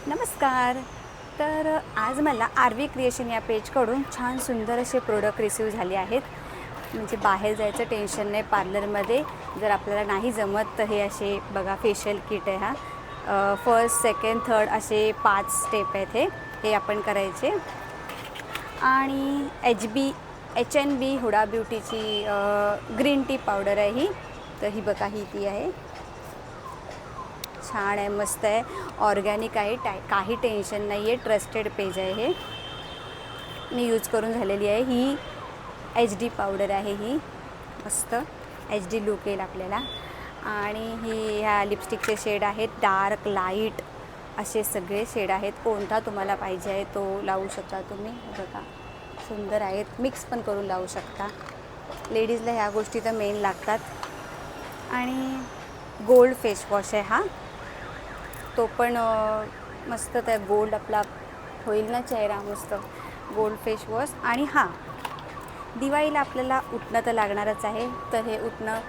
नमस्कार. तर आज मला आरवी क्रिएशन या पेजकडून छान सुंदर असे प्रोडक्ट रिसीव झाले आहेत. म्हणजे बाहेर जायचं टेन्शन नाही पार्लरमध्ये. जर आपल्याला नाही जमत तर हे असे बघा फेशियल किट आहे हा. फर्स्ट, सेकंड, थर्ड असे 5 स्टेप आहेत हे आपण करायचे. आणि HNB हुडा ब्युटीची ग्रीन टी पावडर आहे ही. तर ही बघा ही ती आहे. छान आहे, मस्त आहे, ऑर्गॅनिक आहे, काही टेन्शन नाही आहे, ट्रस्टेड पेज आहे हे. मी यूज करून झालेली आहे. ही HD पावडर आहे ही. मस्त HD लुक येईल आपल्याला. आणि ही ह्या लिपस्टिकचे शेड आहेत, डार्क लाईट असे सगळे शेड आहेत. कोणता तुम्हाला पाहिजे आहे तो लावू शकता तुम्ही. बघा सुंदर आहेत, मिक्स पण करून लावू शकता. लेडीजला ह्या गोष्टी तर मेन लागतात. आणि गोल्ड फेस वॉश आहे हा. तो पण मस्त त्या गोल्ड आपला होईल ना चेहरा, मस्त गोल्ड फेस वॉश. आणि हां, दिवाळीला आपल्याला उटणं तर लागणारच आहे. तर हे उटणं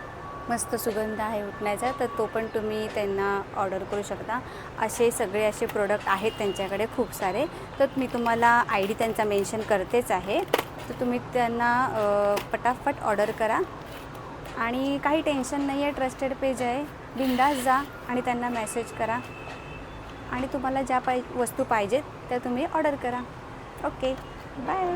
मस्त सुगंध आहे उटण्याचा, तर तो पण तुम्ही त्यांना ऑर्डर करू शकता. असे सगळे असे प्रोडक्ट आहेत त्यांच्याकडे खूप सारे. तर मी तुम्हाला ID त्यांचा मेन्शन करतेच आहे. तर तुम्ही त्यांना पटापट ऑर्डर करा. आणि काही टेन्शन नाही आहे, ट्रस्टेड पेज आहे. बिंदास जा आणि त्यांना मेसेज करा आणि तुम्हाला ज्या वस्तू पाहिजेत त्या तुम्ही ऑर्डर करा. Okay, bye.